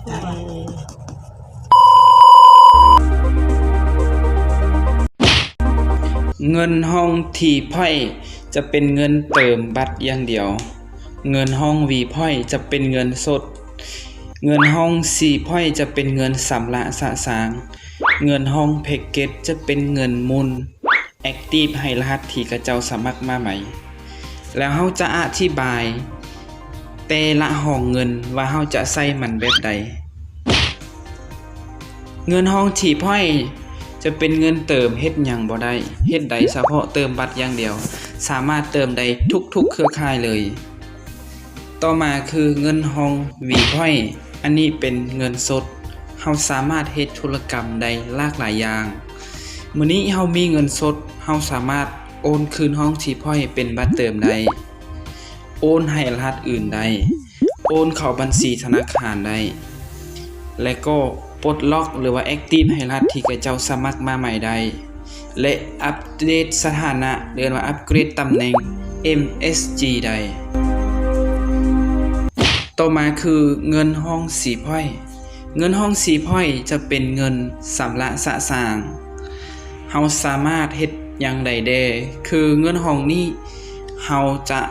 เงินห้องทีพ่อยจะเป็นเงินเติมบัตรอย่างเดียวเงินห้องวีพ่อยจะเป็นเงินสดเงินห้องซีพ่อยจะเป็นเงินสำระสะสางเงินห้องแพ็กเกจจะเป็นเงินมุนแอคทีฟให้รหัสที่กระเจ้าสมัครมาใหม่แล้วเฮาจะอธิบายแต่ละห้องเงินว่าเฮาจะใช้มันแบบใดเงินห้องที่พ่อยจะเป็นเงินเติมเฮ็ดหยังบ่ได้เฮ็ดได้เฉพาะเติมบัตรอย่างเดียวสามารถเติมได้ทุกเครือข่ายเลยต่อมาคือเงินห้องวีพ่อยอันนี้เป็นเงินสดเฮาสามารถเฮ็ดธุรกรรมได้หลากหลายอย่างมื้อนี้เฮามีเงินสดเฮาสามารถโอนคืนห้องที่พ่อยเป็นบัตรเติมได้โอนให้รหัสอื่นได้โอนเข้าบัญชีธนาคารได้และก็ปลดล็อกหรือว่าแอคทีฟให้รหัสที่กระเจ้าสมัครมาใหม่ได้และอัปเดตสถานะเรียกว่าอัปเกรดตำแหน่ง MSG ได้ต่อมาคือเงินห้องสีพ่อยเงินห้องสีพ่อยจะเป็นเงินสำระสะสางเฮาสามารถเฮ็ดอย่างใดได้คือเงินห้องนี้เฮาจะ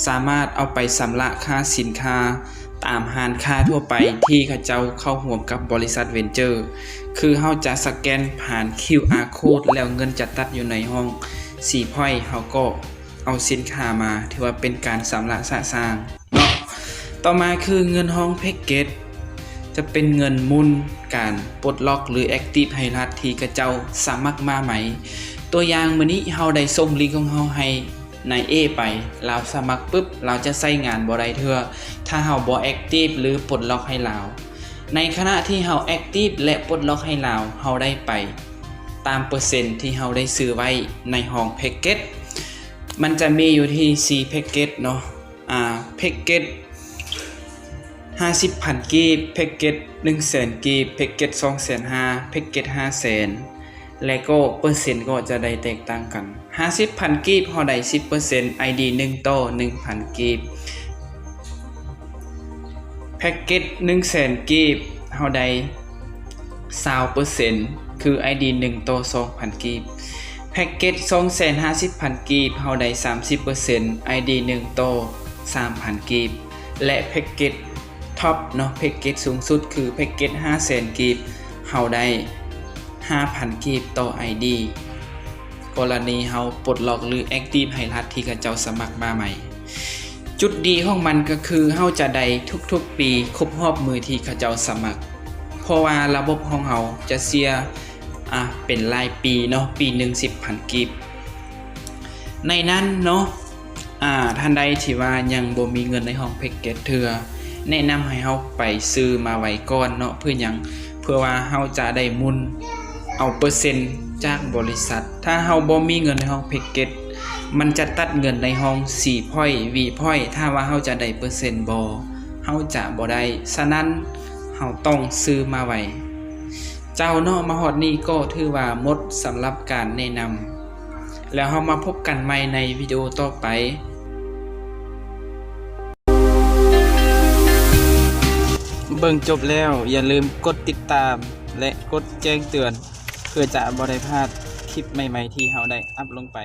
สามารถเอาไปสำระค่าสินค้าตามห้านค้าทั่วไปที่เขาเจ้าเข้าร่วมกับบริษัทเวนเจอร์คือเฮาจะสแกนผ่าน QR code แล้วเงินจะตัดอยู่ในห้องสีพ่อยเฮาก็เอาสินค้ามาถือว่าเป็นการสำระสะสางเนาะต่อมาคือเงินห้องแพ็กเกจจะเป็นเงินมุนการปลดล็อกหรือแอคทีฟให้รหัสที่กระเจ้าสมัครมาใหม่ตัวอย่างมื้อนี้เฮาได้ส่งลิงก์ของเฮาให้นาย A ไปเราสมัครปึ๊บเราจะใช้งานบ่ได้เทื่อถ้าเฮาบ่แอคทีฟหรือปลดล็อกให้เราในขณะที่เฮาแอคทีฟและปลดล็อกให้เราเฮาได้ไปตามเปอร์เซ็นต์ที่เฮาได้ซื้อไว้ในห้องแพ็กเกจมันจะมีอยู่ที่4แพ็กเกจเนาะแพ็กเกจ50,000 กีบแพ็กเกจ 100,000 กีบแพ็กเกจ 250,000 แพ็กเกจ 500,000 และก็เปอร์เซ็นต์ก็จะได้แตกต่างกัน 50,000 กีบเฮาได้ 10% ID 1ต่อ 1,000 กีบแพ็กเกจ 100,000 กีบเฮาได้ 20% คือ ID 1ต่อ 2,000 กีบแพ็กเกจ 250,000 กีบเฮาได้ 30% ID 1ต่อ 3,000 กีบและแพ็กเกจท็อปเนาะแพ็กเกจสูงสุดคือแพ็กเกจ 500,000 กีบเฮาได้ 5,000 กีบต่อ ID กรณีเฮาปลดล็อกหรือแอคทีฟให้รหัสที่เขาเจ้าสมัครมาใหม่จุดดีของมันก็คือเฮาจะได้ทุกๆปีครบรอบมือที่เขาเจ้าสมัครเพราะว่าระบบของเฮาจะเสียเป็นรายปีเนาะปีนึง 10,000 กีบในนั้นเนาะท่านใดที่ว่ายังบ่มีเงินในห้องแพ็กเกจเทื่อแนะนำให้เฮาไปซื้อมาไว้ก่อนเนาะเพื่อหยังเพื่อว่าเฮาจะได้มุนเอาเปอร์เซ็นต์จากบริษัทถ้าเฮาบ่มีเงินในห้องแพ็กเกจมันจะตัดเงินในห้อง4พ้อยวีพ้อยถ้าว่าเฮาจะได้เปอร์เซ็นต์บ่เฮาจะบ่ได้ฉะนั้นเฮาต้องซื้อมาไว้เจ้าเนาะมาฮอดนี้ก็ถือว่าหมดสำหรับการแนะนำแล้วเฮามาพบกันใหม่ในวิดีโอต่อไปเบิ่งจบแล้วอย่าลืมกดติดตามและกดแจ้งเตือนเพื่อจะบ่ได้พลาดคลิปใหม่ๆที่เราได้อัปลงไป